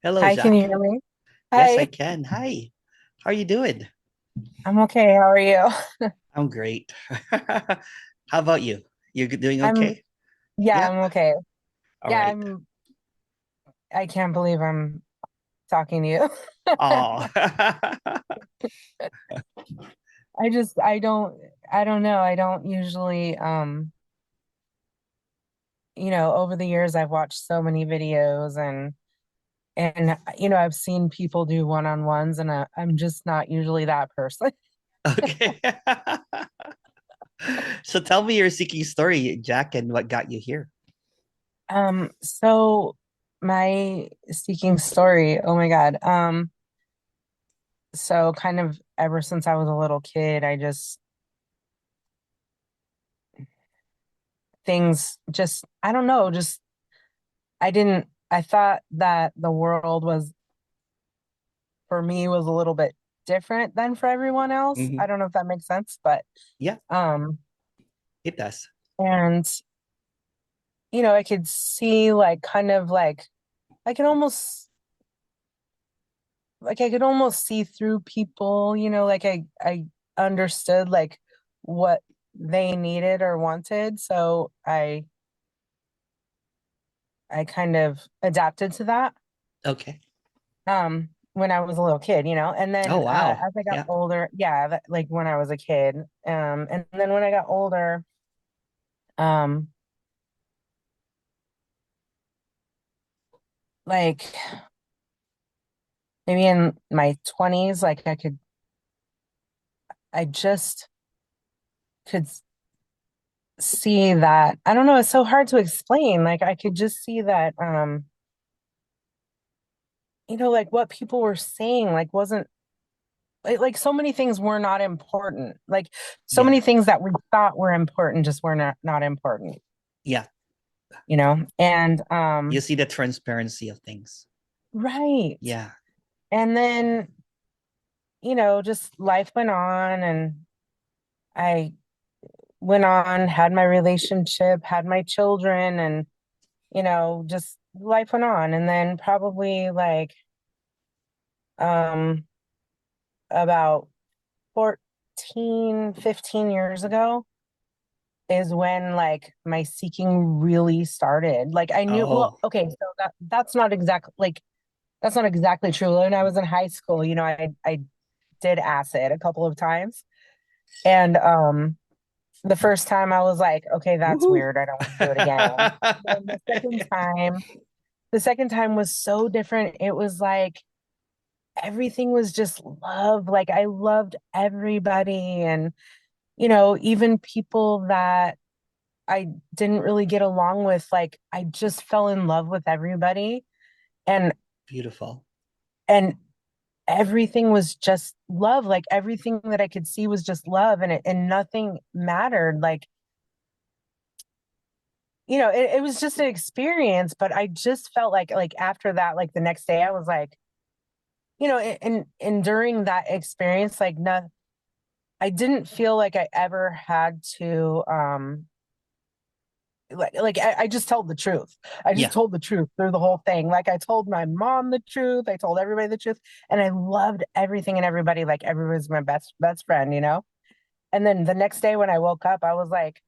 Hello, Hi, can you Jacques. hear me? Yes, I Hi, can. Hi. How are you doing? I'm okay. How are you? I'm great. How about you? Doing I'm, okay? yeah, Yeah. I'm okay. All Yeah, right. I can't believe I'm talking to you. Oh. I don't know. I don't usually, over the years I've watched so many videos and I've seen people do one-on-ones and I'm just not usually that person. Okay. So tell me your seeking story, Jack, and what got you here. So my seeking story, oh my God. So kind of ever since I was a little kid, I just things just I don't know, just I thought that the world was for me was a little bit different than for everyone else. Hmm. I don't know if that makes sense, but Yeah, um it does. and I could see like kind of like I could almost I could almost see through people, like I understood like what they needed or wanted. So I kind of adapted to that. When I was a little kid, and Oh, then wow. as I got Yeah. older, yeah, like when I was a kid, and then when I got older, um, like maybe in my 20s, like I just could see that. I don't know, it's so hard to explain. Like I could just see that, like what people were saying, like wasn't like so many things were not important. Like so Yeah. many things that we thought were important just were not important, Yeah. and You see the transparency of things. right. Yeah. And then, just life went on and I went on, had my relationship, had my children, and, just life went on. And then probably like um about 14, 15 years ago is when like my seeking really started. Like I knew, well, Oh. okay, so that's not exactly like that's not exactly true. When I was in high school, I did acid a couple of times. And the first time I was like, okay, that's Woohoo. weird. I don't want to do it again. And then the second time was so different. It was like everything was just love. Like I loved everybody and even people that I didn't really get along with, like I just fell in love with everybody and Beautiful. and everything was just love. Like everything that I could see was just love and nothing mattered. Like it was just an experience, but I just felt like after that, like the next day, I was like, and during that experience, like no, I didn't feel like I ever had to I just told the truth. I just Yeah. told the truth through the whole thing. Like I told my mom the truth, I told everybody the truth, and I loved everything and everybody. Like everybody was my best friend. And then the next day when I woke up, I was like,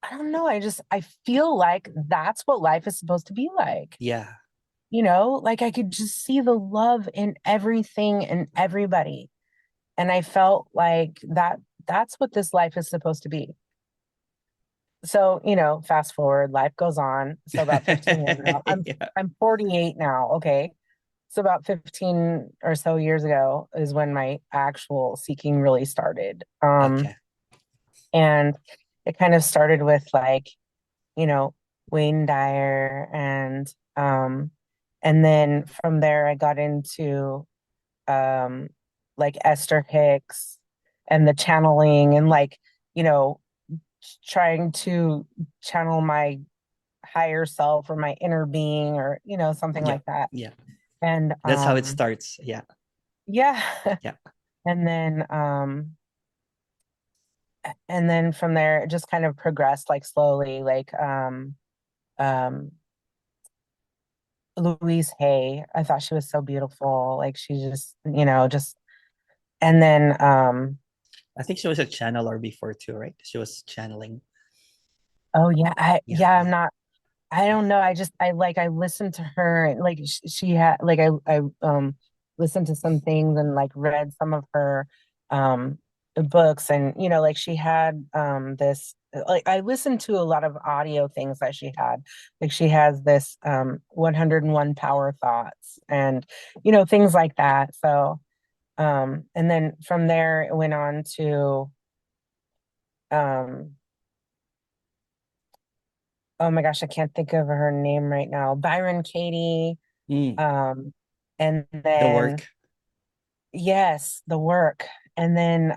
I don't know. I feel like that's what life is supposed to be like. Yeah. Like I could just see the love in everything and everybody. And I felt like that's what this life is supposed to be. So, fast forward, life goes on. So about 15 years ago, I'm Yeah. I'm 48 now. Okay. So about 15 or so years ago is when my actual seeking really started. Okay. And it kind of started with like, you know, Wayne Dyer and then from there I got into um like Esther Hicks and the channeling and like, you know, trying to channel my higher self or my inner being or, something Yeah. like that. Yeah. And That's how it starts. Yeah. yeah. Yeah. And then from there it just kind of progressed like slowly, like um Louise Hay. I thought she was so beautiful. Like she just, just and then I think she was a channeler before too, right? She was channeling. oh yeah, Yeah, I'm yeah, not I don't know. I listened to her and like she had like I listened to some things and like read some of her um books and like she had this like I listened to a lot of audio things that she had. Like she has this 101 power thoughts and things like that. So and then from there it went on to um oh my gosh, I can't think of her name right now. Byron Katie. mm, Um, and the then work. yes, the work. And then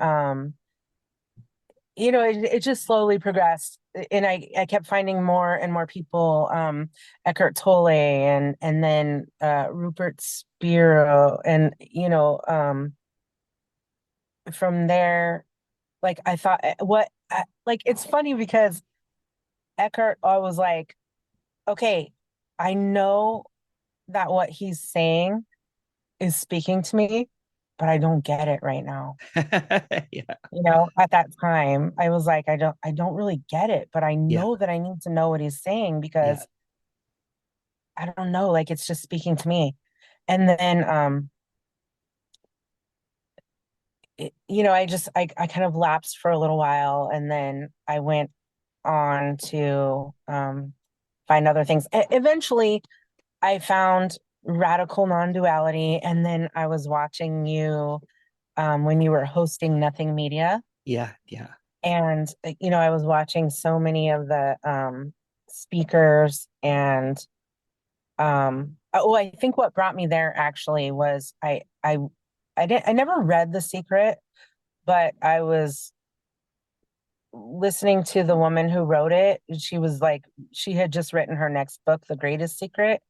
it just slowly progressed. And I kept finding more and more people, Eckhart Tolle and then Rupert Spiro. And from there, like I thought like it's funny because Eckhart, I was like, okay, I know that what he's saying is speaking to me, but I don't get it right now. Yeah, At that time, I was like, I don't really get it, but I yeah, know that I need to know what he's saying yeah. because I don't know, like it's just speaking to me. And then, I kind of lapsed for a little while and then I went on to, find other things. Eventually, I found radical non-duality and then I was watching you when you were hosting Nothing Media. Yeah, yeah, And, I was watching so many of the speakers and I think what brought me there actually was I never read The Secret, but I was listening to the woman who wrote it. She was like, she had just written her next book, The Greatest Secret.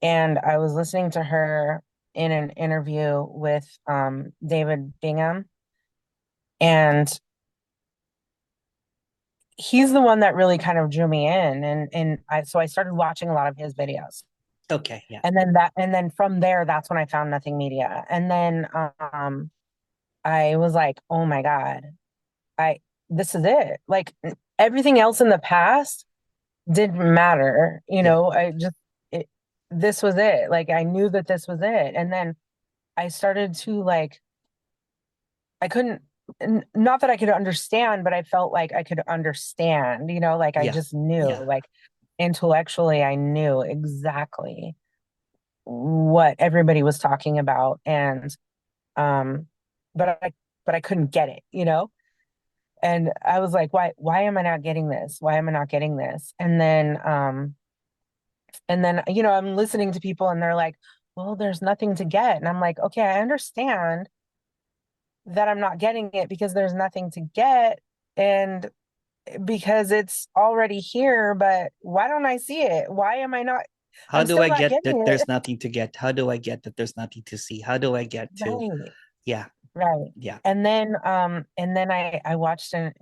And I was listening to her in an interview with David Bingham. And he's the one that really kind of drew me in. So I started watching a lot of his videos. okay, yeah. And then from there, that's when I found Nothing Media. And then I was like, oh my God, I this is it. Like everything else in the past didn't matter. Yeah. I just it, this was it. Like I knew that this was it. And then I started to like I couldn't not that I could understand, but I felt like I could understand, like I Yeah, just knew, yeah. like intellectually I knew exactly what everybody was talking about. And um but I couldn't get it. And I was like, why am I not getting this? Why am I not getting this? And then I'm listening to people and they're like, well, there's nothing to get. And I'm like, okay, I understand that I'm not getting it because there's nothing to get and because it's already here, but why don't I see it? Why am I not How I'm do still I not get that getting there's it. nothing to get? How do I get that there's nothing to see? How do I get to, Right. yeah, Right. yeah. And then I watched in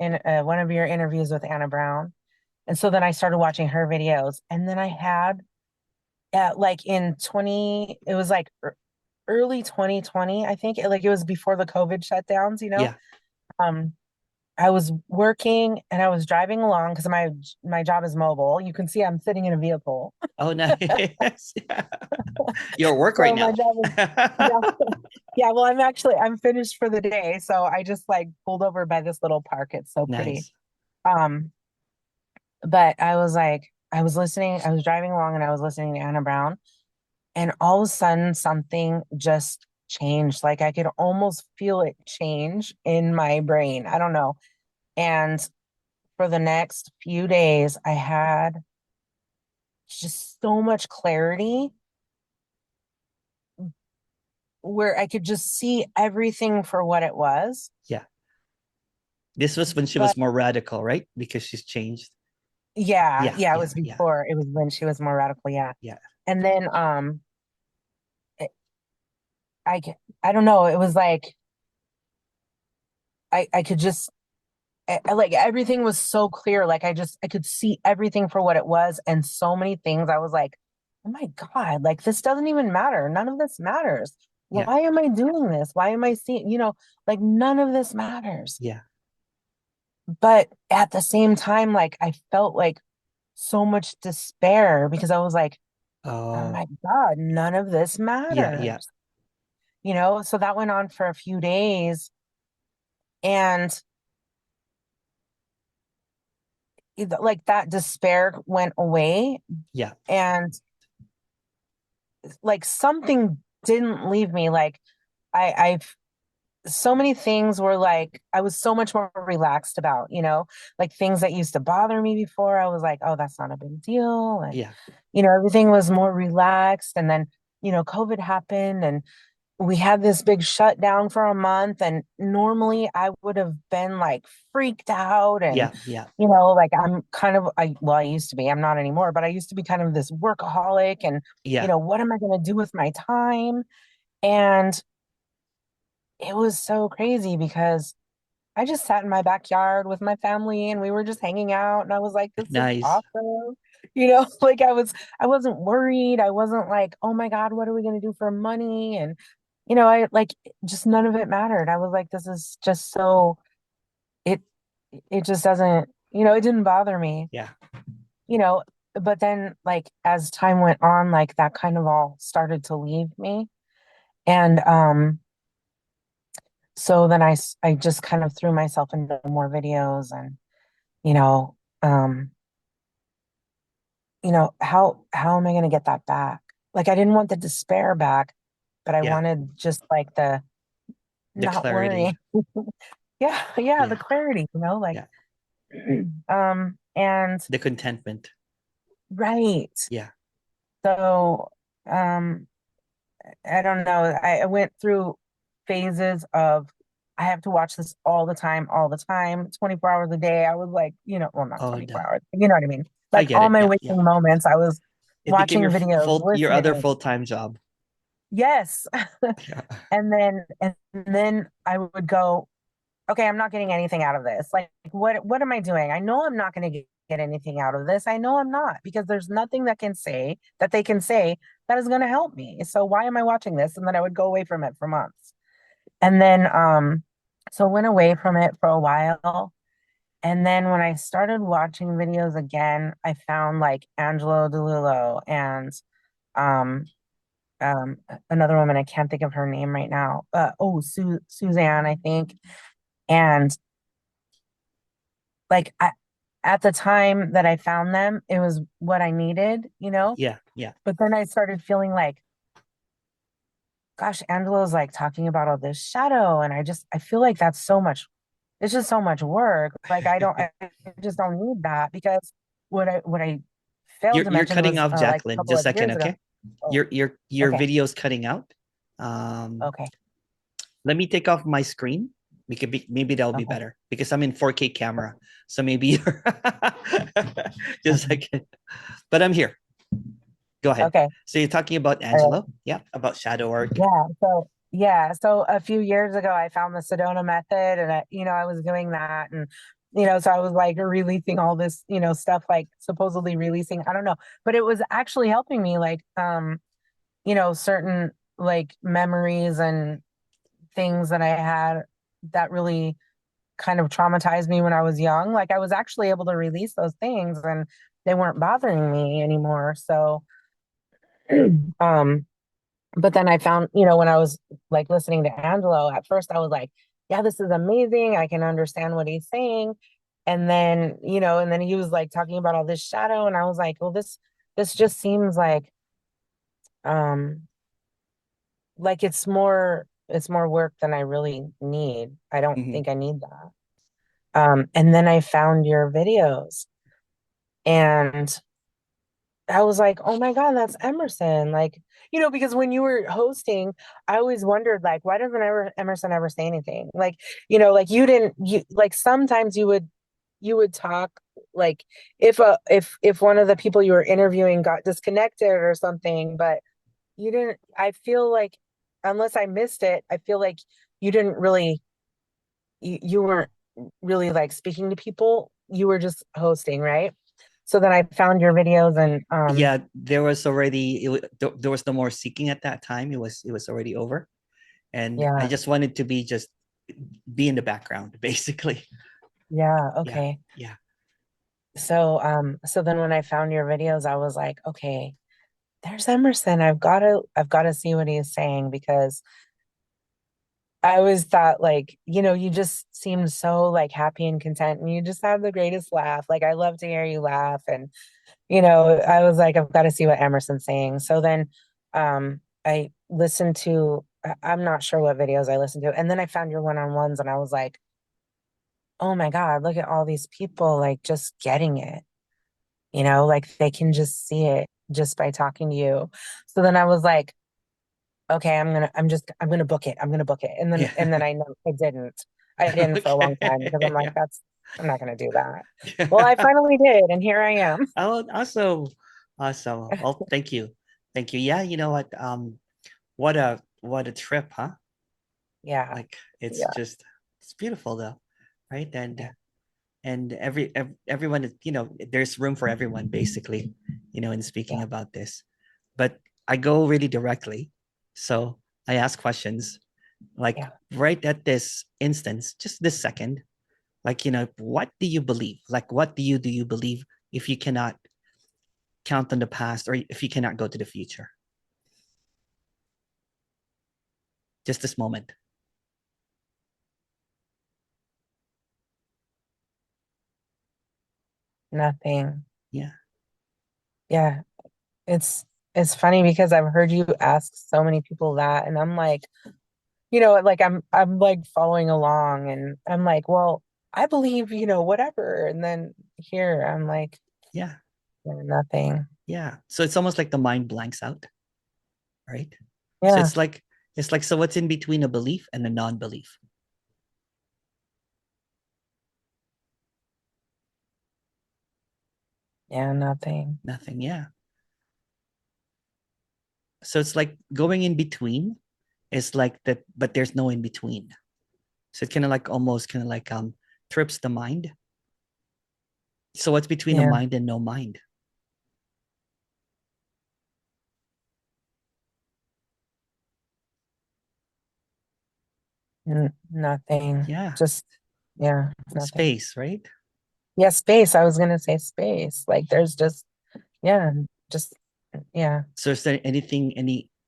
one of your interviews with Anna Brown. And so then I started watching her videos. And then I had like in 20, it was like early 2020, I think. Like it was before the COVID shutdowns. Yeah. Um, I was working and I was driving along because my job is mobile. You can see I'm sitting in a vehicle. Oh, nice. Yeah. You're at work right So my now. job is yeah. Yeah, well, I'm finished for the day. So I just like pulled over by this little park. It's so pretty. Nice. Um, but I was driving along and I was listening to Anna Brown, and all of a sudden something just changed. Like I could almost feel it change in my brain. I don't know. And for the next few days, I had just so much clarity where I could just see everything for what it was. Yeah. This was when she But was more radical, right? Because she's changed. yeah, Yeah, yeah, yeah, yeah, it was when she was more radical, yeah. yeah. And then it, I don't know, it was like I could just like everything was so clear. Like I could see everything for what it was, and so many things I was like, oh my God, like this doesn't even matter. None of this matters. Yeah. Why am I doing this? Why am I seeing, like none of this matters. Yeah. But at the same time, like I felt like so much despair because I was like, oh Oh, my God, none of this yeah. Yeah. matters. So that went on for a few days and like that despair went away Yeah. and like something didn't leave me. Like I've so many things were like I was so much more relaxed about, like things that used to bother me before. I was like, oh, that's not a big deal. And, Yeah. everything was more relaxed. And then, COVID happened and we had this big shutdown for a month. And normally I would have been like freaked out and, Yeah. Yeah. like I'm kind of, I used to be, I'm not anymore, but I used to be kind of this workaholic and, Yeah. what am I going to do with my time? And it was so crazy because I just sat in my backyard with my family and we were just hanging out and I was like, this is Nice. awesome. Like I wasn't worried. I wasn't like, oh my God, what are we gonna do for money? And I like just none of it mattered. I was like, this is just so it it just doesn't, it didn't bother me, Yeah. you know, but then like as time went on, like that kind of all started to leave me. And so then I just kind of threw myself into more videos and you know, um, how am I going to get that back? Like I didn't want the despair back, but I Yeah. wanted just like the The not worrying. clarity. Yeah, yeah, the Yeah. clarity, like Yeah. and The contentment. right. Yeah. So um I don't know. I went through phases of I have to watch this all the time, 24 hours a day. I was like, well, not Oh, 24 no. hours, you know what I mean? I Like get all it. my Yeah. Yeah. waking moments, I was It became watching videos, your other listening. full-time job. Yes. Yeah. And then I would go, okay, I'm not getting anything out of this. Like, what am I doing? I know I'm not going to get anything out of this. I know I'm not because there's nothing that they can say that is going to help me. So why am I watching this? And then I would go away from it for months. And then so went away from it for a while. And then when I started watching videos again, I found like Angelo DeLillo and um another woman, I can't think of her name right now. Suzanne, I think. And like at the time that I found them, it was what I needed. Yeah. Yeah. But then I started feeling like, gosh, Angelo's like talking about all this shadow, and I feel like that's so much. It's just so much work. Like I just don't need that because what I failed to You're mention cutting was off, like a Jacqueline. couple Just of a second, years ago. okay? Oh, Your okay, video's cutting out. Um, okay, Let me take off my screen. Maybe that'll be okay, better because I'm in 4K camera. So maybe you're just a okay, second. But I'm here. Go ahead. okay. So you're talking about All right. Angelo? Yeah, about shadow work. So a few years ago, I found the Sedona method, and I was doing that, and so I was like releasing all this, stuff, like supposedly releasing. I don't know, but it was actually helping me, like, certain like memories and things that I had that really kind of traumatized me when I was young. Like I was actually able to release those things, and they weren't bothering me anymore. So, um, but then I found, when I was like listening to Angelo, at first I was like, yeah, this is amazing. I can understand what he's saying. And then he was like talking about all this shadow, and I was like, well, this just seems um like it's more work than I really need. I don't Mhm. think I need that. And then I found your videos and I was like, oh my God, that's Emerson. Like, because when you were hosting, I always wondered, like, why doesn't Emerson ever say anything? Like, like you like sometimes you would talk like if one of the people you were interviewing got disconnected or something, but you didn't, I feel like unless I missed it, I feel like you didn't really you weren't really like speaking to people. You were just hosting, right? So then I found your videos and Yeah, there was already there was no more seeking at that time. It was already over, and I yeah, just wanted to just be in the background, basically. yeah, Yeah, okay. yeah, So then when I found your videos, I was like, okay, there's Emerson. I've got to see what he's saying because I always thought like, you just seemed so like happy and content and you just have the greatest laugh. Like I love to hear you laugh and I was like, I've got to see what Emerson's saying. So then I listened to I'm not sure what videos I listened to. And then I found your one-on-ones and I was like, oh my God, look at all these people like just getting it. Like they can just see it just by talking to you. So then I was like, okay, I'm gonna book it. I'm gonna book it. And then yeah. I know I didn't for a long time because I'm like, Okay. I'm not gonna do that. Well, I Yeah. finally did, and here I am. Oh, awesome. Awesome. Well, thank you. Thank you. Yeah, you know what? What a trip, huh? Yeah, Like yeah, it's beautiful though, right? yeah, And everyone is, there's room for everyone basically, in speaking yeah, about this. But I go really directly. So I ask questions like yeah. right at this instance, just this second, like, what do you believe? Like, what do you believe if you cannot count on the past or if you cannot go to the future? Just this moment. Nothing. Yeah. Yeah, it's it's funny because I've heard you ask so many people that, and I'm like, like I'm like following along, and I'm like, well, I believe, whatever, and then here I'm like, Yeah. yeah, nothing. Yeah. So it's almost like the mind blanks out, right? So Yeah, it's like so what's in between a belief and a non-belief? yeah, nothing. Nothing. Yeah. So it's like going in between is like that, but there's no in between. So it kind of like almost kind of like trips the mind. So what's between a Yeah, mind and no mind? nothing. Yeah. Just yeah, nothing. Space, right? Yeah, space. I was gonna say space. Like there's just yeah, just yeah, So is there anything,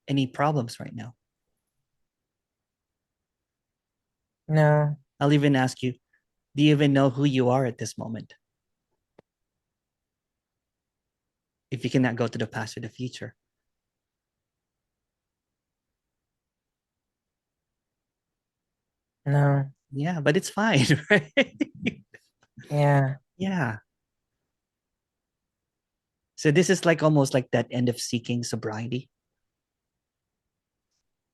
any problems right now? no, I'll even ask you, do you even know who you are at this moment? If you cannot go to the past or the future. no, Yeah, but it's fine, right? yeah, Yeah. So this is like almost like that end of seeking sobriety,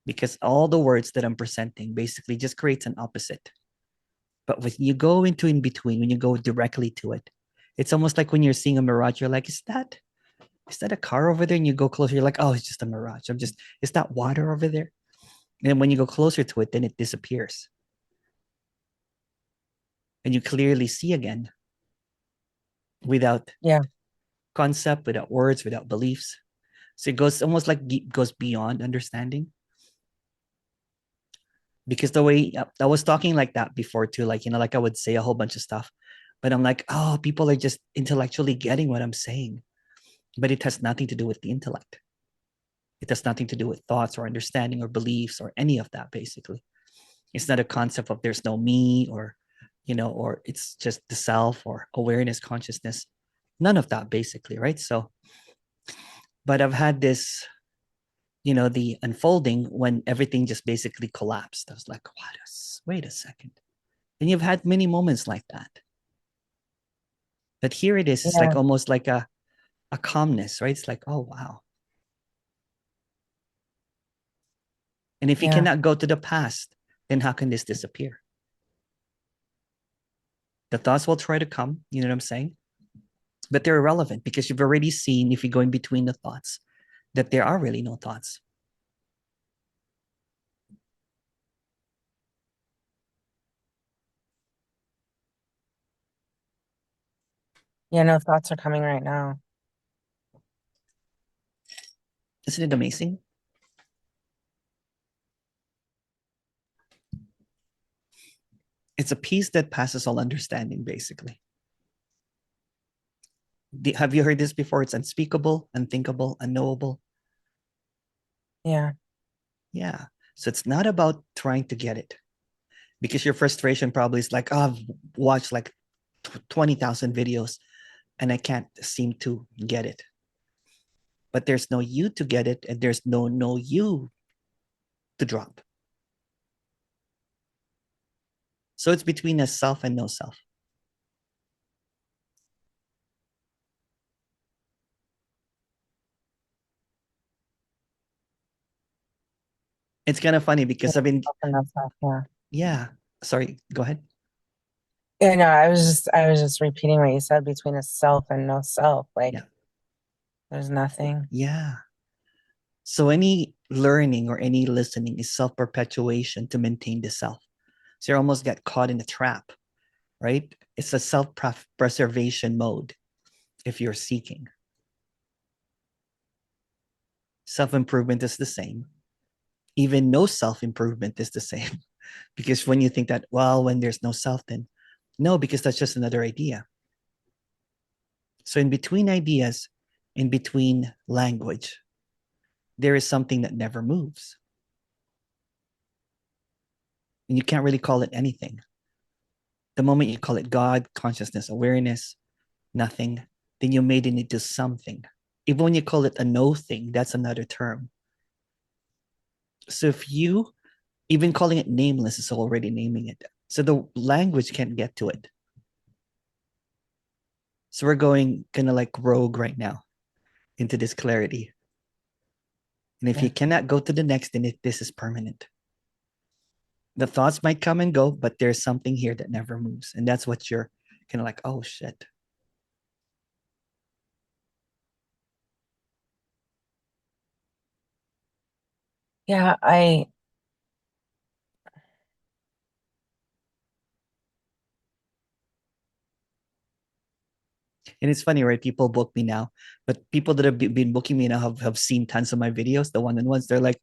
because all the words that I'm presenting basically just creates an opposite. But when you go into in between, when you go directly to it, it's almost like when you're seeing a mirage, you're like, is that a car over there? And you go closer, you're like, oh, it's just a mirage. Is that water over there? And then when you go closer to it, then it disappears. And you clearly see again without yeah, concept, without words, without beliefs. So it goes almost like goes beyond understanding. Because the way I was talking like that before too, like, like I would say a whole bunch of stuff, but I'm like, oh, people are just intellectually getting what I'm saying. But it has nothing to do with the intellect. It has nothing to do with thoughts or understanding or beliefs or any of that, basically. It's not a concept of there's no me or it's just the self or awareness, consciousness. None of that, basically, right? So, but I've had this, the unfolding when everything just basically collapsed. I was like, wait a second. And you've had many moments like that. But here it is. It's like yeah, almost like a calmness, right? It's like, oh, wow. And if you yeah, cannot go to the past, then how can this disappear? The thoughts will try to come, you know what I'm saying? But they're irrelevant because you've already seen, if you go in between the thoughts, that there are really no thoughts. Yeah, no thoughts are coming right now. Isn't it amazing? It's a peace that passes all understanding, basically. Have you heard this before? It's unspeakable, unthinkable, unknowable. Yeah. Yeah. So it's not about trying to get it, because your frustration probably is like, oh, I've watched like 20,000 videos and I can't seem to get it. But there's no you to get it, and there's no you to drop. So it's between a self and no self. It's kind of funny Yeah. because I've been, Self and no self, yeah. yeah, sorry, go ahead. Yeah, no, I was just repeating what you said between a self and no self. Yeah, Like there's nothing. yeah. So any learning or any listening is self perpetuation to maintain the self. So you almost get caught in a trap, right? It's a self preservation mode if you're seeking. Self improvement is the same. Even no self improvement is the same. Because when you think that, well, when there's no self, then no, because that's just another idea. So in between ideas, in between language, there is something that never moves. And you can't really call it anything. The moment you call it God, consciousness, awareness, nothing, then you made it into something. Even when you call it a no thing, that's another term. So if you even calling it nameless is already naming it. So the language can't get to it. So we're going kind of like rogue right now into this clarity. And if Yeah. you cannot go to the next, then this is permanent. The thoughts might come and go, but there's something here that never moves. And that's what you're kind of like, oh shit. Yeah, I And it's funny, right? People book me now, but people that have been booking me now have seen tons of my videos, the one-on-ones. They're like,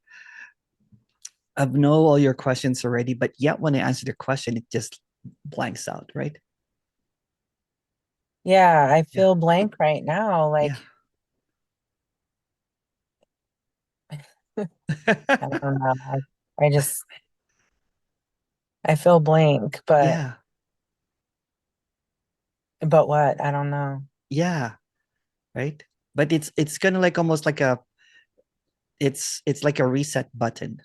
I know all your questions already, but yet when I answer the question, it just blanks out, right? yeah, I Yeah. feel blank right now. Yeah. Like I don't know. I just I feel blank, Yeah. but what? I don't know. Yeah. Right. But it's kind of like almost like a it's like a reset button.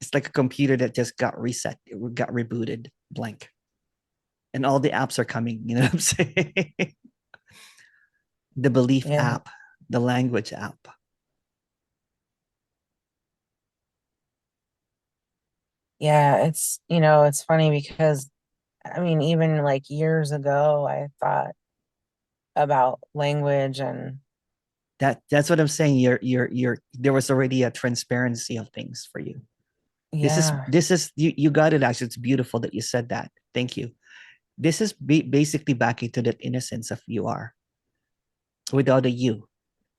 It's like a computer that just got reset, it got rebooted, blank. And all the apps are coming, you know what I'm saying? The belief Yeah. app, the language app. Yeah, it's funny because I mean, even like years ago, I thought about language and That's what I'm saying. You're there was already a transparency of things for you. yeah, This is you got it actually. It's beautiful that you said that. Thank you. This is basically back into that innocence of you are without a you,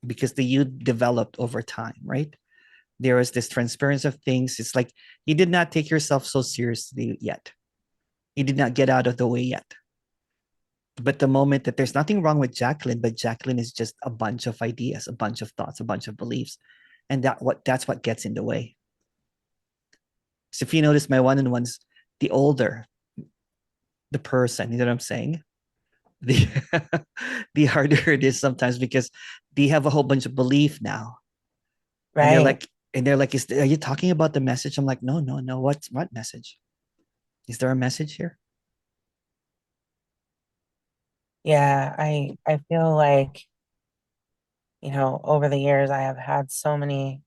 because the you developed over time, right? There is this transparency of things. It's like you did not take yourself so seriously yet. You did not get out of the way yet. But the moment that there's nothing wrong with Jacqueline, but Jacqueline is just a bunch of ideas, a bunch of thoughts, a bunch of beliefs, and that's what gets in the way. So if you notice my one-on-ones, the older the person, you know what I'm saying? The the harder it is sometimes because they have a whole bunch of belief now, and right. they're like, are you talking about the message? I'm like, no, no, no. What message? Is there a message here? Yeah, I feel like, over the years I have had so many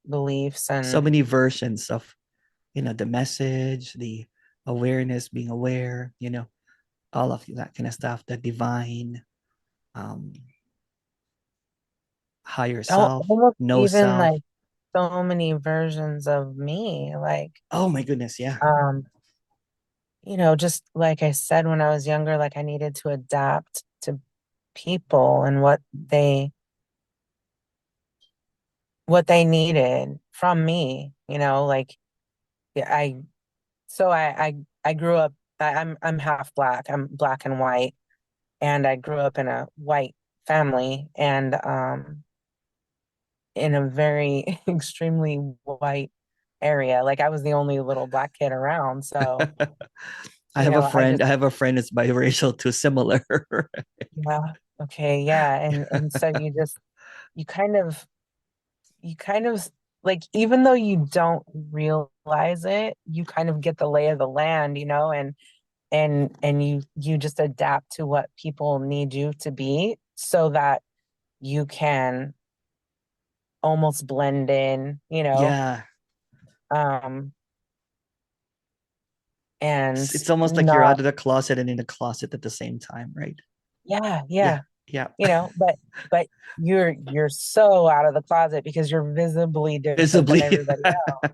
beliefs So and many versions of the message, the awareness, being aware, all of that kind of stuff, the divine, um, higher self, almost no even self. like so many versions of me. Like, Oh my goodness, yeah. um, just like I said when I was younger, like I needed to adapt to people and what they needed from me, like yeah, I grew up I'm half black. I'm black and white, and I grew up in a white family and in a very extremely white area. Like I was the only little black kid around. So, I have a I friend. just I have a friend that's biracial too, similar. yeah, okay, yeah. And so you kind of you kind of like even though you don't realize it, you kind of get the lay of the land, and you just adapt to what people need you to be so that you can almost blend in, Yeah, um and it's almost like you're not out of the closet and in the closet at the same time, right? yeah, Yeah, yeah, yeah. but you're so out of the closet because you're visibly different than Visibly. everybody else.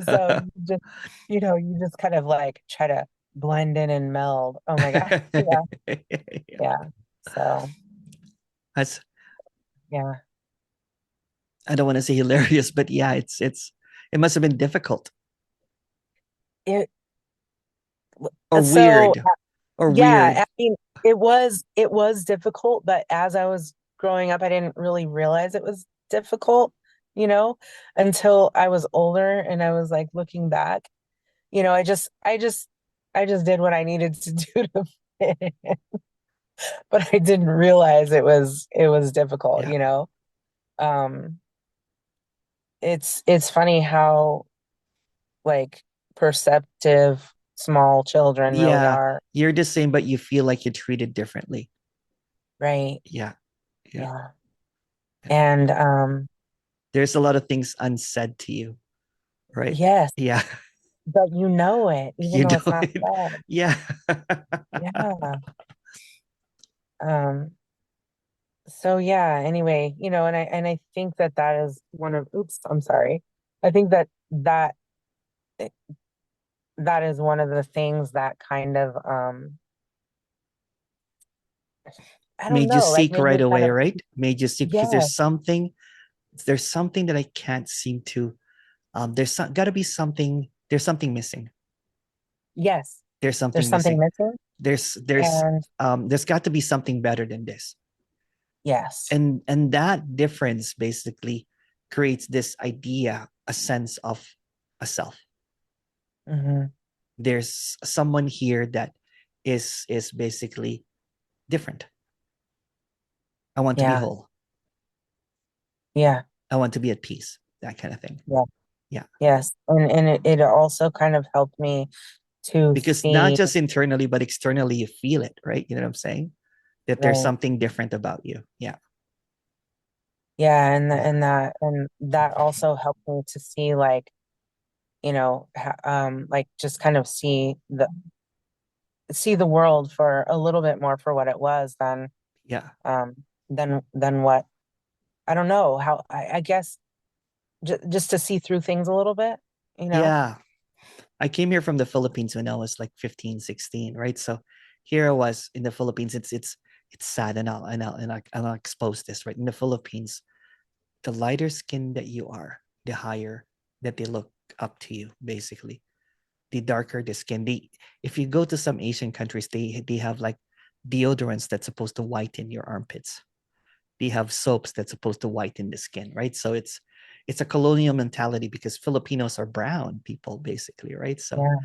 So you just kind of like try to blend in and meld. Oh my God. Yeah, yeah. So That's, yeah. I don't want to say hilarious, but yeah, it must have been difficult It or so weird or yeah, weird. I mean it was difficult, but as I was growing up, I didn't really realize it was difficult, you know, until I was older and I was like looking back, I just did what I needed to do to fit in, but I didn't realize it was difficult, Yeah. you know. Um, it's funny how like perceptive small children really Yeah. are, You're the same, but you feel like you're treated differently. right? Yeah. Yeah. Yeah. Yeah. And There's a lot of things unsaid to you, right? yes, Yeah. but you know it, even You though know it's not it. said. Yeah. Yeah. Um, so yeah, anyway, and I think that is one of, oops, I'm sorry. I think that is one of the things that kind of I don't Made you know, like seek made right me kind away, of right? Made you seek because yeah, there's something that I can't seem to got to be something, there's something missing. yes, There's there's something something missing. missing. There's And there's got to be something better than this. yes. And that difference basically creates this idea, a sense of a self. Hmm. There's someone here that is basically different. I want to be Yeah. whole. Yeah. I want to be at peace. That kind of thing. Yeah. Yeah. Yes. And it also kind of helped me to Because not see, just internally, but externally, you feel it, right? You know what I'm saying? That there's right. something different about you. Yeah. Yeah, and Yeah. that also helped me to see like, like just kind of see the world for a little bit more for what it was Yeah. um than what I don't know how I guess just to see through things a little bit, you know? Yeah. I came here from the Philippines when I was like 15, 16, right? So here I was in the Philippines. It's sad, and I'll expose this, right? In the Philippines, the lighter skin that you are, the higher that they look up to you, basically. The darker the skin. If you go to some Asian countries, they have like deodorants that's supposed to whiten your armpits. They have soaps that's supposed to whiten the skin, right? So it's a colonial mentality because Filipinos are brown people, basically, right? So Yeah,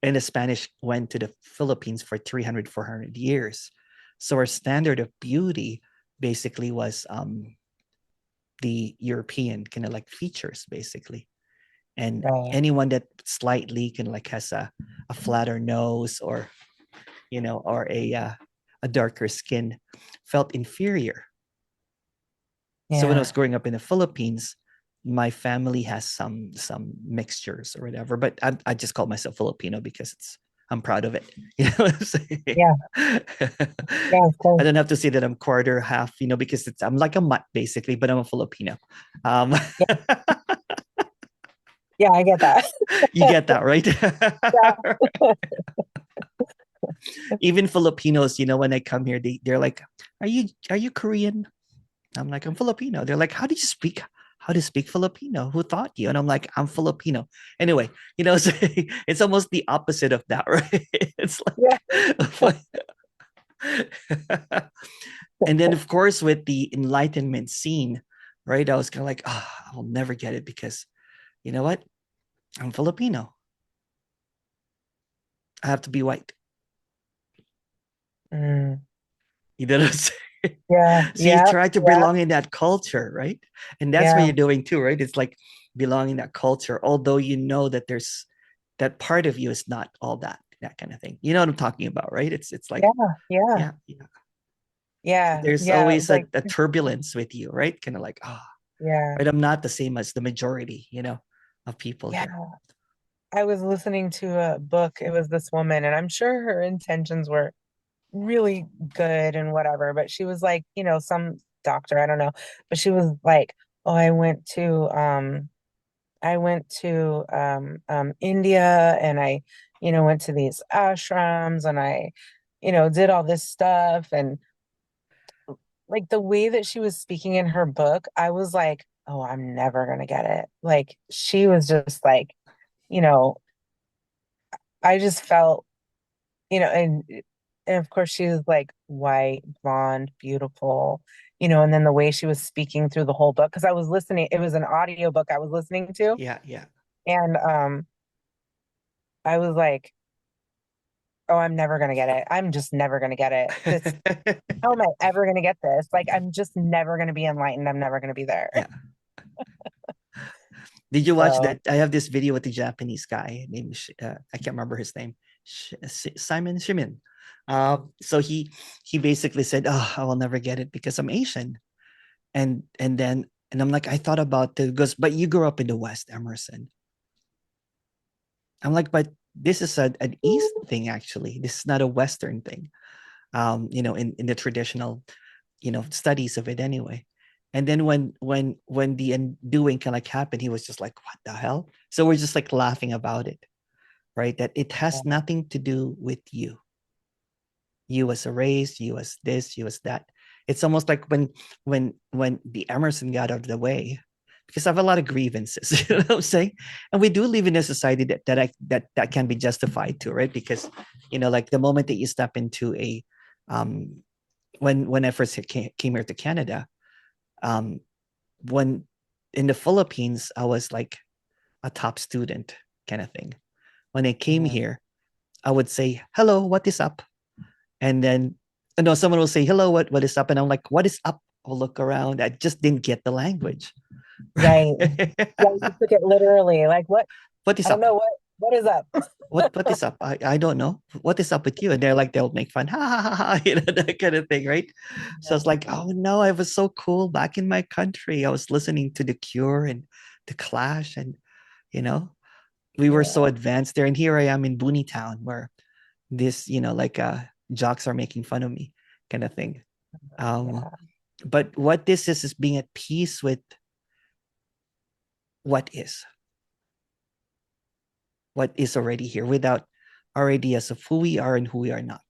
and the Spanish went to the Philippines for 300, 400 years. So our standard of beauty basically was the European kind of like features, basically. And right. anyone that slightly kind of like has a flatter nose or, or a darker skin felt inferior. So when I was Yeah. growing up in the Philippines, my family has some mixtures or whatever, but I just call myself Filipino because I'm proud of it. You know what I'm saying? Yeah. Yeah, of I course. don't have to say that I'm quarter half, because I'm like a mutt basically, but I'm a Filipino. Um, Yeah. Yeah, I get that. You get that, right? Yeah. Even Filipinos, when I come here, they're like, are you Korean? I'm like, I'm Filipino. They're like, how do you speak Filipino? Who taught you? And I'm like, I'm Filipino. Anyway, so it's almost the opposite of that, right? It's Yeah. like, and then of course with the enlightenment scene, right? I was kind of like, I'll never get it because you know what? I'm Filipino. I have to be white. Mm. You know what I'm saying? Yeah. So you Yeah. try to Yeah. belong in that culture, right? And that's what Yeah. you're doing too, right? It's like belonging in that culture, although you know that there's that part of you is not all that kind of thing. You know what I'm talking about, right? It's like, Yeah. Yeah. yeah, yeah. So Yeah. there's Yeah. always It's a, like, a turbulence with you, right? Kind of like, yeah. right, I'm not the same as the majority, of people Yeah. here. I was listening to a book. It was this woman, and I'm sure her intentions were really good and whatever, but she was like, some doctor, I don't know, but she was like, oh, I went to India, and I, went to these ashrams, and I, did all this stuff. And like the way that she was speaking in her book, I was like, oh, I'm never gonna get it. Like she was just like, you know, I just felt, and of course she was like white, blonde, beautiful, and then the way she was speaking through the whole book, because I was listening, it was an audio book I was listening to, Yeah, yeah. and I was like, oh, I'm never gonna get it. I'm just never gonna get it. This, how am I ever gonna get this? Like, I'm just never gonna be enlightened. I'm never gonna be there. Yeah. Did you watch So that? I have this video with the Japanese guy named I can't remember his name, Simon Shimin. So he basically said, "Oh, I will never get it because I'm Asian." And I'm like, I thought about it because, but you grew up in the West, Emerson. I'm like, but this is an East thing actually. This is not a Western thing. In the traditional, studies of it anyway. And then when the undoing kind of like happened, he was just like, what the hell? So we're just like laughing about it, right? That it has yeah, nothing to do with you. You as a race, you as this, you as that. It's almost like when the Emerson got out of the way, because I have a lot of grievances, you know what I'm saying? And we do live in a society that can be justified too, right? Because like the moment that you step into a um when I first came here to Canada, um, when in the Philippines, I was like a top student kind of thing. When I came yeah, here, I would say, hello, what is up? And then, no, someone will say, hello, what is up? And I'm like, what is up? I'll look around. I just didn't get the language. right. Yeah, you took it literally. Like what? What is I don't up? know what is up. What is up? I don't know. What is up with you? And they're like, they'll make fun, ha ha ha, ha, that kind of thing, right? So it's Yeah, like, oh no, I was so cool back in my country. I was listening to The Cure and The Clash, and you know, we were so yeah, advanced there. And here I am in Booney Town where this, like jocks are making fun of me, kind of thing. Um, yeah, but what this is being at peace with what is, what is already here without our ideas of who we are and who we are not.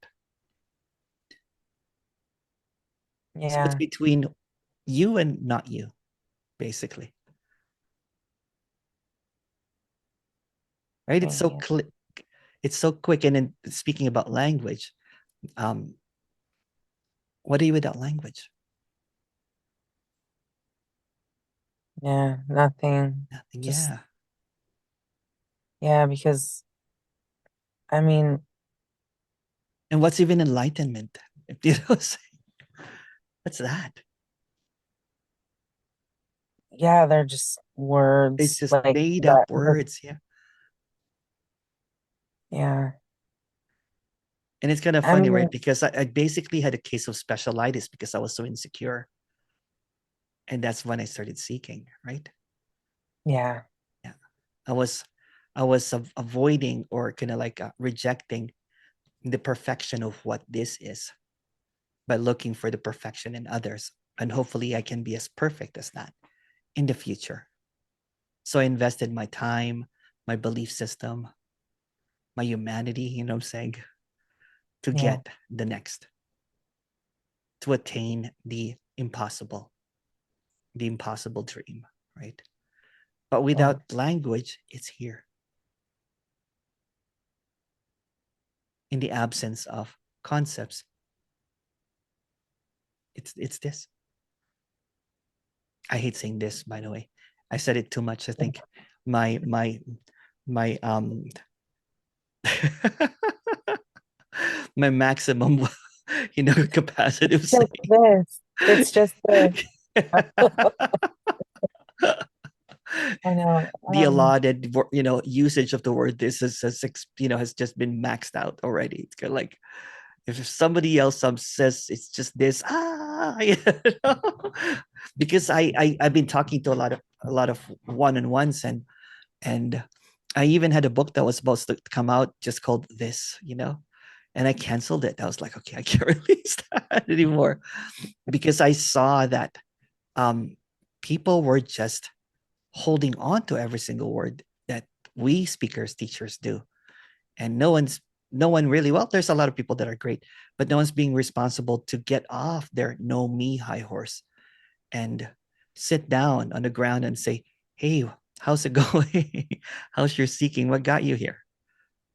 So it's yeah, between you and not you, basically, right? It's so yeah, it's so quick. And then speaking about language, um, what are you without language? yeah, nothing. Nothing. Just, Yeah. yeah, because I mean, And what's even enlightenment? You know, what's that? yeah, they're just It's words just like made that. up words. Yeah. Yeah. And it's kind of I funny, right? mean, Because I basically had a case of specialitis because I was so insecure. And that's when I started seeking, right? yeah, Yeah. I was I was avoiding or kind of like rejecting the perfection of what this is by looking for the perfection in others. And hopefully I can be as perfect as that in the future. So I invested my time, my belief system, my humanity, you know what I'm saying, to Yeah. get the next, to attain the impossible dream, right? But Yeah. without language, it's here. In the absence of concepts, it's this. I hate saying this, by the way. I said it too much. I think my my maximum capacity of Just saying this. It's just this. I know. the allotted usage of the word this has just been maxed out already. It's kind of like if somebody else says it's just this because I've been talking to a lot of one-on-ones, and I even had a book that was supposed to come out just called this, and I canceled it. I was like, okay, I can't release that anymore because I saw that people were just holding on to every single word that we speakers, teachers do. And no one really, well, there's a lot of people that are great, but no one's being responsible to get off their know me high horse and sit down on the ground and say, hey, how's it going? How's your seeking? What got you here?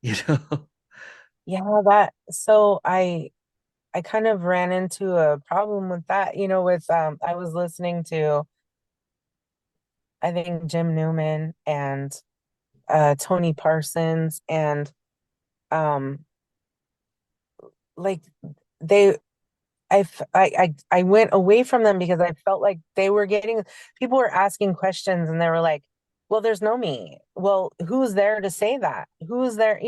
You know? Yeah, I kind of ran into a problem with that, with I was listening to I think Jim Newman and Tony Parsons and um like they I went away from them because I felt like they were getting people were asking questions and they were like, well, there's no me. Well, who's there to say that? Who's there,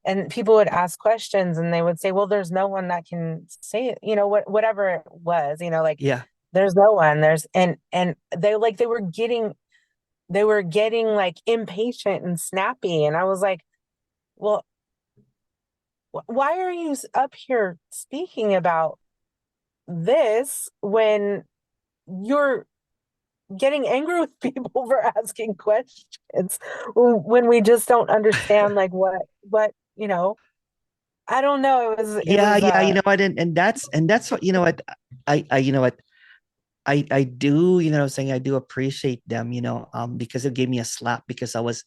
and people would ask questions and they would say, well, there's no one that can say it, whatever it was, like Yeah. there's no one. There's and they were getting like impatient and snappy. And I was like, well, why are you up here speaking about this when you're getting angry with people for asking questions when we just don't understand like what I don't know, it Yeah, was yeah, you know what, and that's what, I you know what I do, what I'm saying, I do appreciate them, because it gave me a slap because I was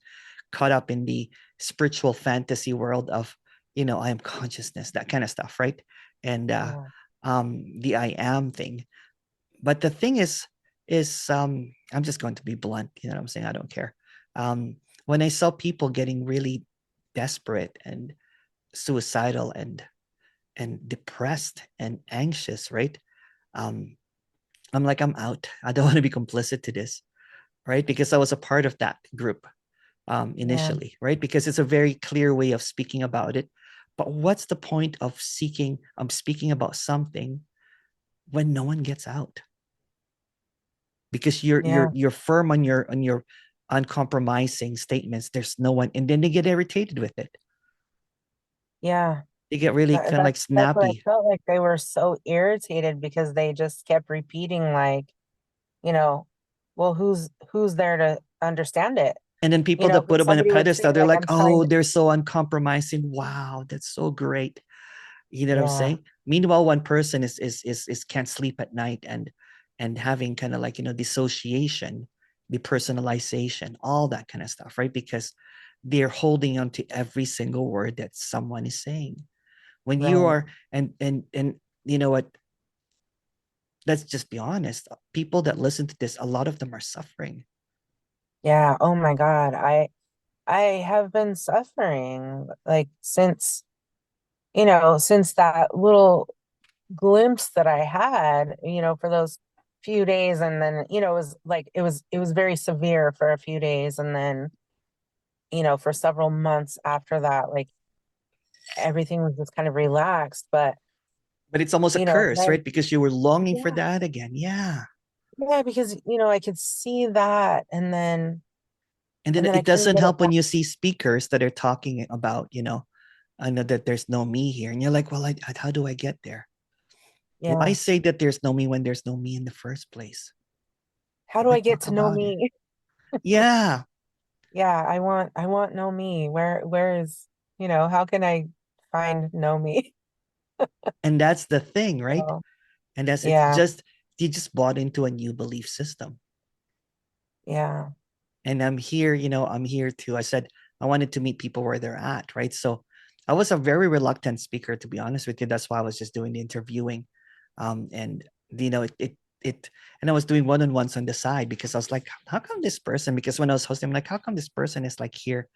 caught up in the spiritual fantasy world of, I am consciousness, that kind of stuff, right? And yeah, the I am thing. But the thing is I'm just going to be blunt, what I'm saying, I don't care. When I saw people getting really desperate and suicidal and depressed and anxious, right? Um, I'm like, I'm out. I don't want to be complicit to this, right? Because I was a part of that group yeah, initially, right? Because it's a very clear way of speaking about it. But what's the point of speaking about something when no one gets out? Because yeah, you're firm on your uncompromising statements. There's no one, and then they get irritated with it. yeah. They get really kind of like That's what I snappy. felt like. They were so irritated because they just kept repeating like, you know well, who's there to understand it? And then people that put Because them on a somebody would say pedestal, they're like, like, I'm oh, trying. they're so uncompromising. Wow, that's so great. You know what I'm Yeah, saying? Meanwhile, one person is can't sleep at night and having kind of like, dissociation, depersonalization, all that kind of stuff, right? Because they're holding on to every single word that someone is saying. When you right. are, and you know what? Let's just be honest. People that listen to this, a lot of them are suffering. Yeah. Oh my God. I have been suffering like since that little glimpse that I had, for those few days. And then, it was very severe for a few days. And then, for several months after that, like everything was just kind of relaxed. But, But it's almost a curse, then, right? Because you were longing for yeah, that again. Yeah. yeah, because, I could see that. And And then then I it couldn't doesn't get it help when back. you see speakers that are talking about, I know that there's no me here. And you're like, well, how do I get there? Why Yeah. say that there's no me when there's no me in the first place? How do Why I get talk to know about it? me? Yeah. Yeah, I want know me. Where is, how can I find know me? And that's the thing, right? So, And that's it's yeah, just you just bought into a new belief system. yeah, And I'm here, I'm here to, I said, I wanted to meet people where they're at, right? So I was a very reluctant speaker, to be honest with you. That's why I was just doing the interviewing. And, it, and I was doing one-on-ones on the side because I was like, how come this person, because when I was hosting, I'm like, how come this person is like here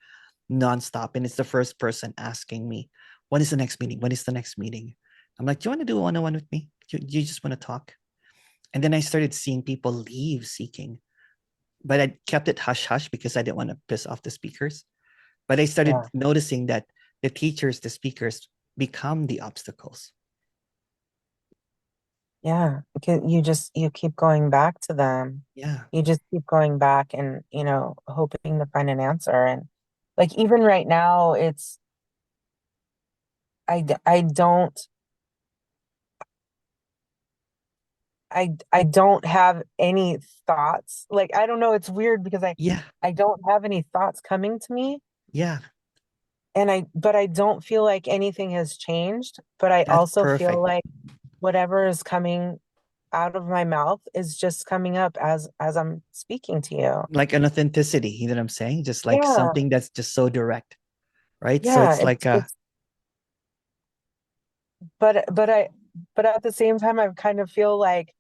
nonstop? And it's the first person asking me, when is the next meeting? When is the next meeting? I'm like, do you want to do a one-on-one with me? Do you just want to talk? And then I started seeing people leave seeking, but I kept it hush hush because I didn't want to piss off the speakers. But I started yeah, noticing that the teachers, the speakers become the obstacles. yeah. Because you keep going back to them. Yeah. You just keep going back and, hoping to find an answer. And like even right now, I don't I don't have any thoughts. Like I don't know, it's weird because Yeah. I don't have any thoughts coming to me, Yeah. and I don't feel like anything has changed, but I That's also feel perfect. like whatever is coming out of my mouth is just coming up as I'm speaking to you. Like an authenticity, you know what I'm saying? Just like Yeah. something that's just so direct, right? So Yeah, it's like it's but at the same time I kind of feel like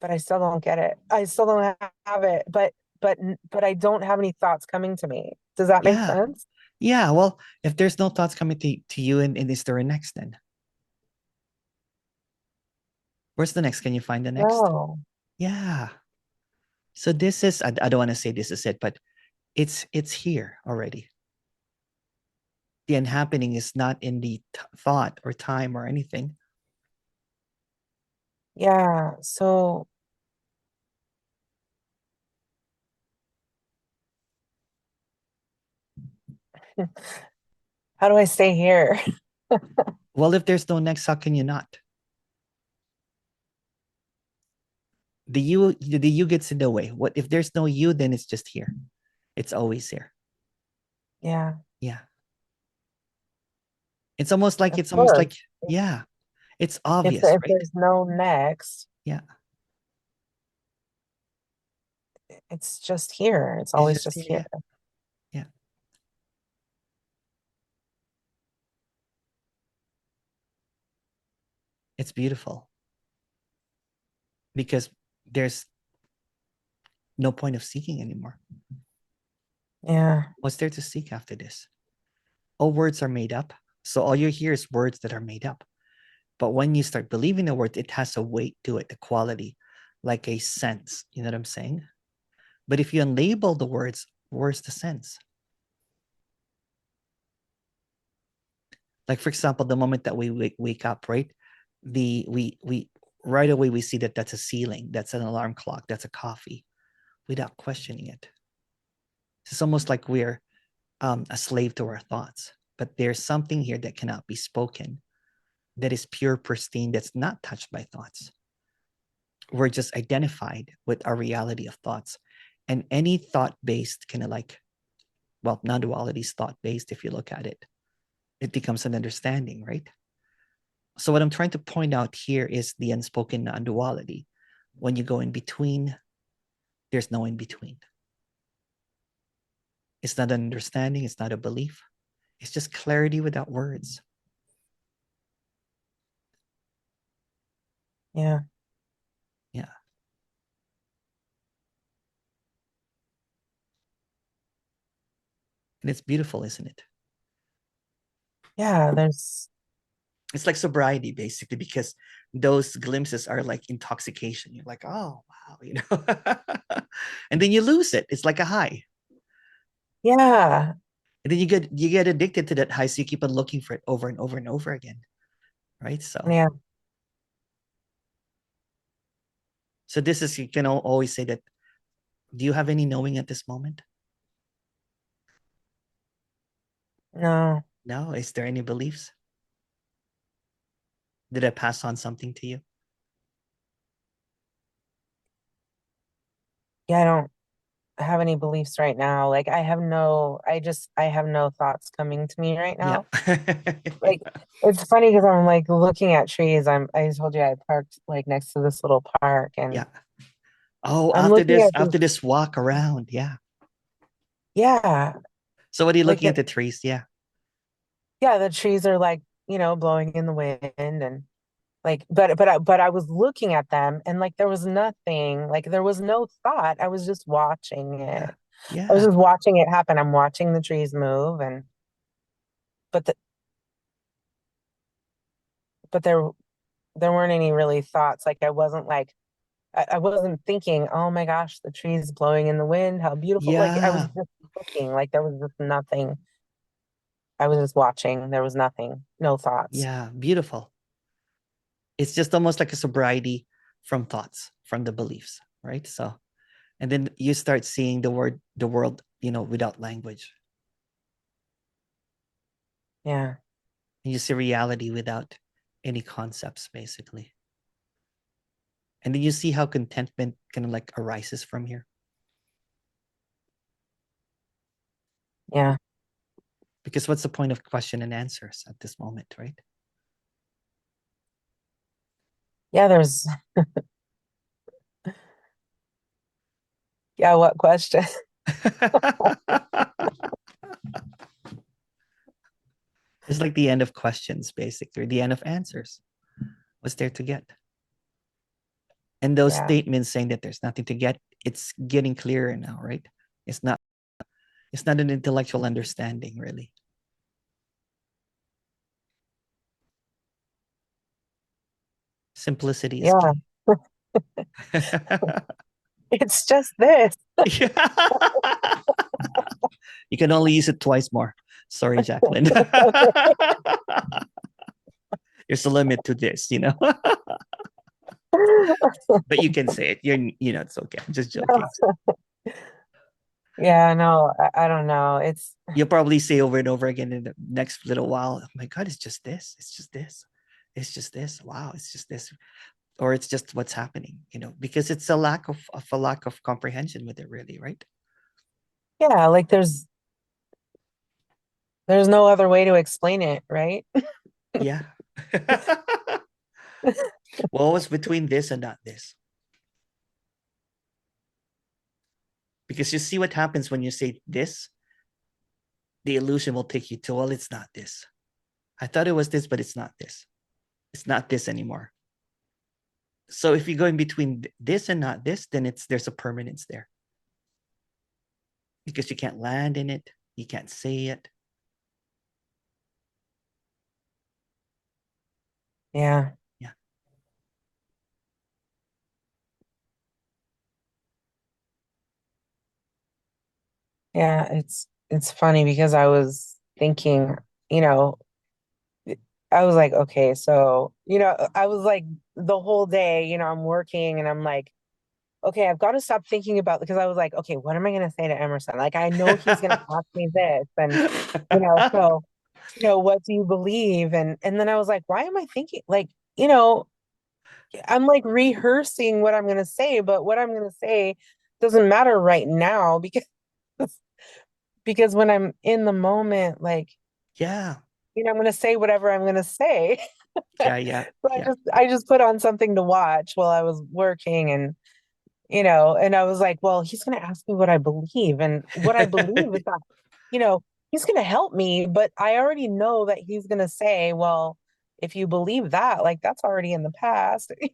but I still don't get it. I still don't have it, but I don't have any thoughts coming to me. Does that make yeah. sense? Yeah. Well, if there's no thoughts coming to you, and is there a next then? Where's the next? Can you find the next? No. Yeah. So this is, I don't want to say this is it, but it's here already. The unhappening is not in the thought or time or anything. Yeah. So how do I stay here? Well, if there's no next, how can you not? The you gets in the way. What if there's no you, then it's just here. It's always here. Yeah, Yeah. It's almost like, of course. yeah, it's obvious, If right? there's no next, Yeah. it's just here. It's It's always just just here. here. Yeah. Yeah. It's beautiful because there's no point of seeking anymore. Yeah. What's there to seek after this? All words are made up. So all you hear is words that are made up. But when you start believing the word, it has a weight to it, a quality, like a sense. You know what I'm saying? But if you unlabel the words, where's the sense? Like, for example, the moment that we wake up, right? We right away we see that that's a ceiling, that's an alarm clock, that's a coffee, without questioning it. It's almost like we're a slave to our thoughts. But there's something here that cannot be spoken, that is pure, pristine, that's not touched by thoughts. We're just identified with our reality of thoughts. And any thought based kind of like, well, non duality is thought based if you look at it. It becomes an understanding, right? So, what I'm trying to point out here is the unspoken non duality. When you go in between, there's no in between. It's not an understanding, it's not a belief, it's just clarity without words. Yeah. Yeah. And it's beautiful, isn't it? Yeah, there's It's like sobriety, basically, because those glimpses are like intoxication. You're like, oh, wow. And then you lose it. It's like a high. yeah. And then you get addicted to that high, so you keep on looking for it over and over and over again. Right. So Yeah. so this is, you can always say that, do you have any knowing at this moment? No. No. Is there any beliefs? Did I pass on something to you? yeah, I don't have any beliefs right now. Like I have no thoughts coming to me right Yeah. now. Like it's funny because I'm like looking at trees. I told you I parked like next to this little park and Yeah. Oh, I'm looking at after these, this walk around. Yeah. yeah, So what are you like looking at the trees? Yeah. yeah, the trees are like, blowing in the wind and like but I was looking at them and like there was nothing, like there was no thought. I was just watching Yeah. it. I was Yeah. just watching it happen. I'm watching the trees move and but the, but there weren't any really thoughts. Like I wasn't like I wasn't thinking, oh my gosh, the trees blowing in the wind, how beautiful. Like I was Yeah. just looking, like there was just nothing. I was just watching. There was nothing, no thoughts. Yeah. Beautiful. It's just almost like a sobriety from thoughts, from the beliefs, right? So, and then you start seeing the world, without language. Yeah. And you see reality without any concepts, basically. And then you see how contentment kind of like arises from here. Yeah. Because what's the point of question and answers at this moment, right? Yeah, yeah, what question? It's like the end of questions, basically, the end of answers. What's there to get? And those Yeah. statements saying that there's nothing to get, it's getting clearer now, right? It's not it's not an intellectual understanding, really. Simplicity is Yeah. key. It's just this. You can only use it twice more. Sorry, Jacqueline. Okay. There's a limit to this. But you can say it. It's okay. I'm just joking. Yeah, no, I don't know. You'll probably say over and over again in the next little while, oh my God, it's just this. It's just this. It's just this. Wow, it's just this. Or it's just what's happening, because it's a lack of comprehension with it, really, right? yeah, like there's no other way to explain it, right? Yeah. What was between this and not this? Because you see what happens when you say this, the illusion will take you to, well, it's not this. I thought it was this, but it's not this. It's not this anymore. So if you go in between this and not this, then there's a permanence there because you can't land in it. You can't say it. Yeah. Yeah. Yeah, it's funny because I was thinking, you know, I was like, okay, so, I was like the whole day, I'm working and I'm like, okay, I've got to stop thinking about because I was like, okay, what am I going to say to Emerson? Like, I know he's going to ask me this, and so, what do you believe? And then I was like, why am I thinking like, I'm like rehearsing what I'm going to say, but what I'm going to say doesn't matter right now because when I'm in the moment, like, Yeah. I'm going to say whatever I'm going to say. Yeah. Yeah. So Yeah. I just put on something to watch while I was working and and I was like, well, he's going to ask me what I believe and what I believe is that, he's going to help me, but I already know that he's going to say, well, if you believe that, like that's already in the past. I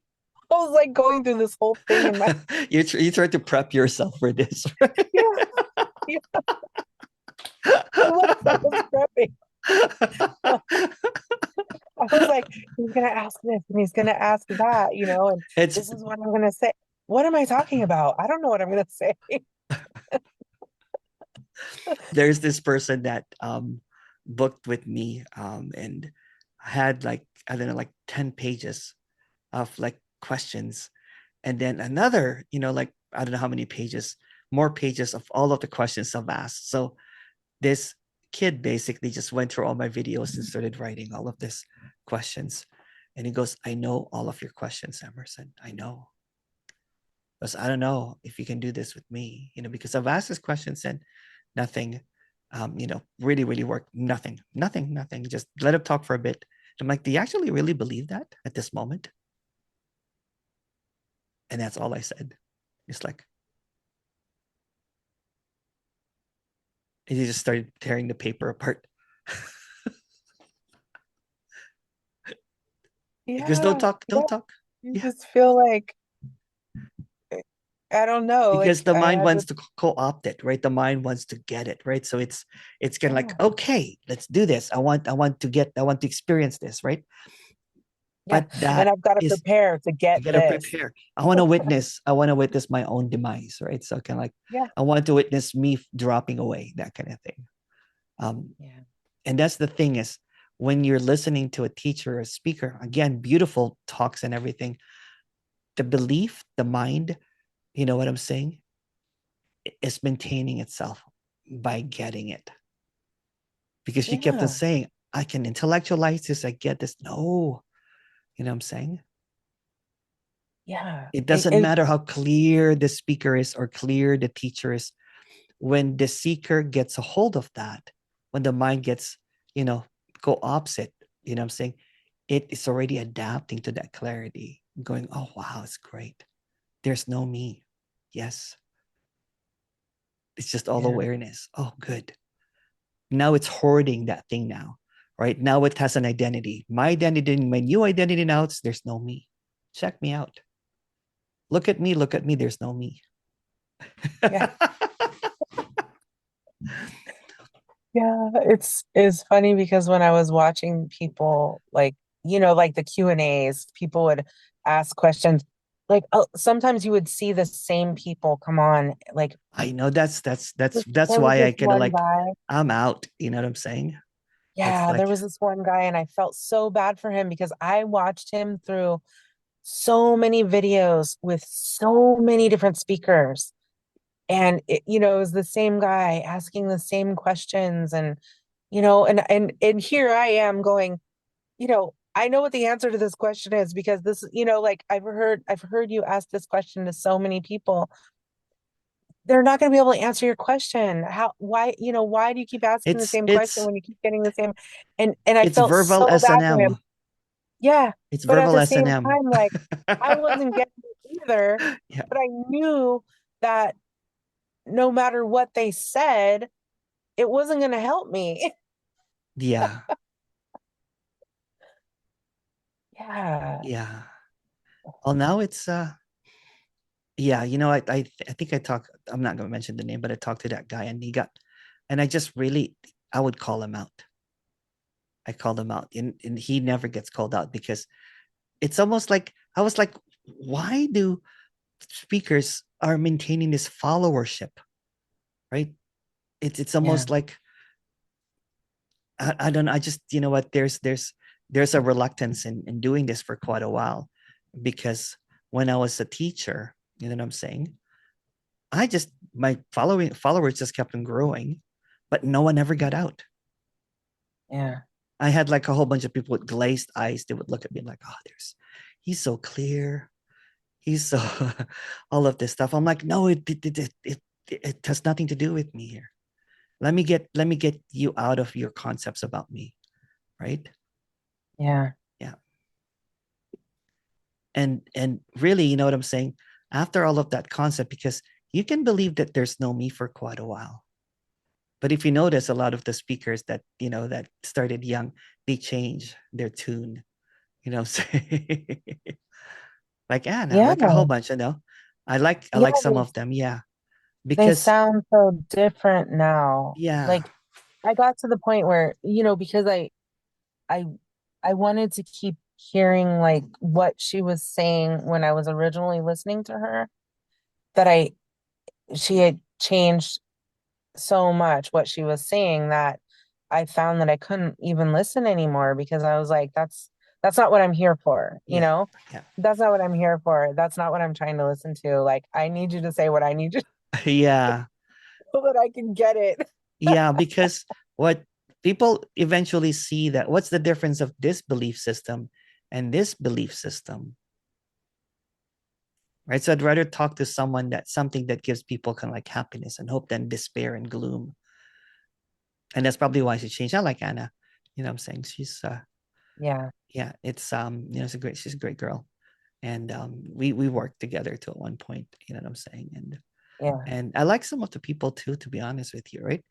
was like going through this whole thing in my You try to prep yourself for this, right? yeah, yeah, I was prepping. I was like, he's gonna ask this and he's gonna ask that, and it's this is what I'm gonna say. What am I talking about? I don't know what I'm gonna say. There's this person that booked with me and had like, I don't know, like 10 pages of like questions, and then another, like, I don't know how many pages, more pages of all of the questions I've asked. So this kid basically just went through all my videos and started writing all of these questions, and he goes, I know all of your questions, Emerson, I know, because I don't know if you can do this with me, because I've asked this questions and nothing, really, really worked. Nothing. Just let him talk for a bit. I'm like, do you actually really believe that at this moment? And that's all I said. It's like, and he just started tearing the paper apart. He goes, don't Yeah, talk, yeah. don't talk. You Yeah. just feel like I don't know, Because like the I mind had wants this. to co-opt it, right? The mind wants to get it, right? So it's kind of like, Yeah, okay, let's do this. I want to experience this, right? yeah, But and that I've got to is, prepare to I get gotta this. prepare. I want to witness my own demise, right? So kind of like, Yeah, I want to witness me dropping away, that kind of thing. Um, yeah, and that's the thing is, when you're listening to a teacher or a speaker, again, beautiful talks and everything, the belief, the mind, you know what I'm saying, is maintaining itself by getting it. Because she kept on yeah, saying, I can intellectualize this, I get this. No, you know what I'm saying? yeah. It doesn't matter how clear the speaker is or clear the teacher is. When the seeker gets a hold of that, when the mind gets, you know, go opposite, you know what I'm saying? It is already adapting to that clarity, going, oh, wow, it's great. There's no me. Yes. It's just all Yeah, awareness. Oh, good. Now it's hoarding that thing now, right? Now it has an identity. My identity, my new identity now, there's no me. Check me out. Look at me, look at me. There's no me. yeah, yeah. It's funny because when I was watching people like like the Q&As, people would ask questions. Like sometimes you would see the same people come on. Like I know that's there was why I this kind of one like, guy. I'm out. You know what I'm saying? It's Yeah, there like, was this one guy, and I felt so bad for him because I watched him through so many videos with so many different speakers. And it was the same guy asking the same questions. And, and here I am going, I know what the answer to this question is because this, like I've heard you ask this question to so many people. They're not going to be able to answer your question. Why do you keep asking the it's same question it's when you keep getting the same? And I it's felt verbal so bad for S&M. him. Yeah. It's But at verbal the same S&M. time, like I wasn't getting it either, Yeah. but I knew that no matter what they said, it wasn't going to help me. Yeah. Yeah. Yeah. Well, now it's yeah, I think I'm not going to mention the name, but I talked to that guy, and I just really, I would call him out. I called him out, and he never gets called out because it's almost like, I was like, why do speakers are maintaining this followership, right? It's Yeah. almost like, I don't know. I just, you know what, there's a reluctance in doing this for quite a while, because when I was a teacher, you know what I'm saying, my followers just kept on growing, but no one ever got out. Yeah. I had like a whole bunch of people with glazed eyes. They would look at me like, oh, he's so clear. He's so, all of this stuff. I'm like, no, it has nothing to do with me here. Let me get you out of your concepts about me, right? Yeah. Yeah. And really, you know what I'm saying? After all of that concept, because you can believe that there's no me for quite a while. But if you notice, a lot of the speakers that, that started young, they change their tune, say, like Anna, Yeah. like a whole bunch, I like Yeah. some of them. Yeah. They Because, sound so different now. yeah, Like I got to the point where, because I I wanted to keep hearing like what she was saying when I was originally listening to her, that she had changed so much what she was saying that I found that I couldn't even listen anymore because I was like, that's not what I'm here for, you yeah, know? yeah, That's not what I'm here for. That's not what I'm trying to listen to. Like, I need you to say what I need you to yeah, so that I can get it. yeah. Because what people eventually see, that what's the difference of this belief system and this belief system? right? So I'd rather talk to someone that something that gives people kind of like happiness and hope than despair and gloom. And that's probably why she changed. I like Anna. You know what I'm saying? She's Yeah. yeah, it's she's a great girl. And we worked together to at one point, you know what I'm saying? Yeah. And I like some of the people too, to be honest with you, right?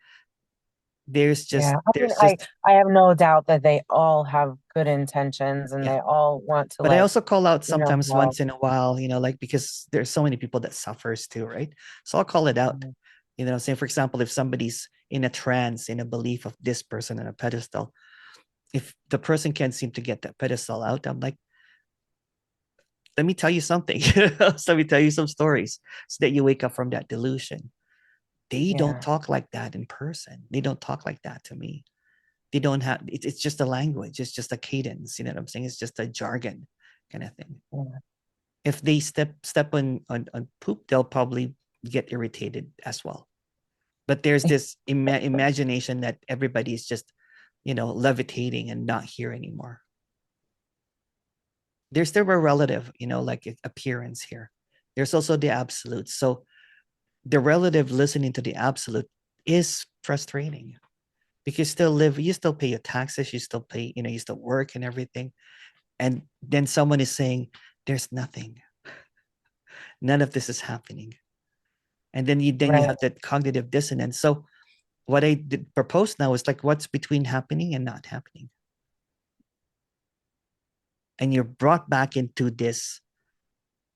There's just Yeah. I mean, there's just I have no doubt that they all have good intentions and yeah. they all want to But I like, also call out you know, sometimes help. once in a while, like because there's so many people that suffers too, right? So I'll call it out. Mhm. You know, say for example, if somebody's in a trance, in a belief of this person on a pedestal, if the person can't seem to get that pedestal out, I'm like, let me tell you something. Let me tell you some stories so that you wake up from that delusion. They don't Yeah. talk like that in person. They don't talk like that to me. They don't have it's just a language, it's just a cadence, you know what I'm saying? It's just a jargon kind of thing. Yeah. If they step on poop, they'll probably get irritated as well. But there's this imagination that everybody is just, levitating and not here anymore. There's still a relative, like appearance here. There's also the absolute. So the relative listening to the absolute is frustrating because you still pay your taxes, you still pay, you still work and everything. And then someone is saying, there's nothing. None of this is happening. And then you Right. have that cognitive dissonance. So what I propose now is like what's between happening and not happening. And you're brought back into this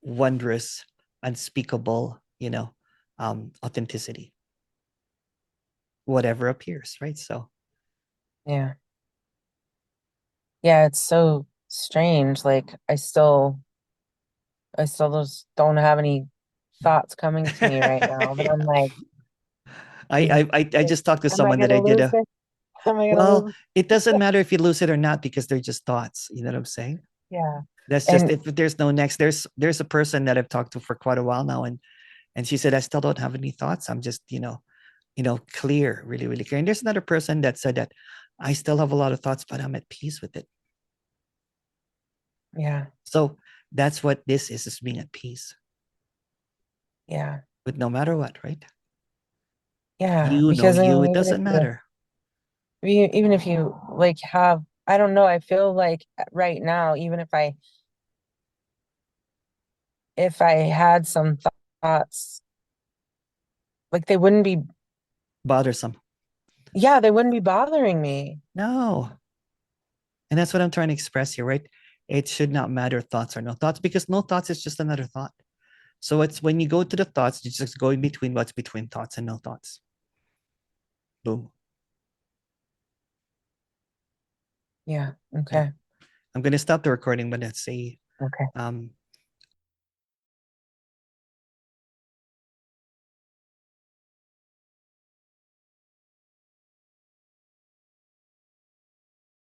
wondrous, unspeakable, authenticity, whatever appears, right? So Yeah. Yeah. It's so strange. Like I still just don't have any thoughts coming to me right now. But I'm like, is I just talked to am I someone that I gonna did lose a it? Am I gonna well, lose? it doesn't matter if you lose it or not because they're just thoughts. You know what I'm saying? Yeah. That's just And if there's no next. There's a person that I've talked to for quite a while now, and she said I still don't have any thoughts. I'm just clear, really, really clear. And there's another person that said that I still have a lot of thoughts, but I'm at peace with it. yeah. So that's what this is being at peace Yeah. with no matter what, right? Yeah. You know Because I you, mean, it doesn't matter. even if you like have, I don't know, I feel like right now, even if I had some thoughts, like they wouldn't be, Bothersome. yeah, they wouldn't be bothering me. No. And that's what I'm trying to express here, right? It should not matter thoughts or no thoughts because no thoughts is just another thought. So it's when you go to the thoughts, you just go in between what's between thoughts and no thoughts. Boom. Yeah. Yeah. Okay. I'm going to stop the recording, but let's say Okay.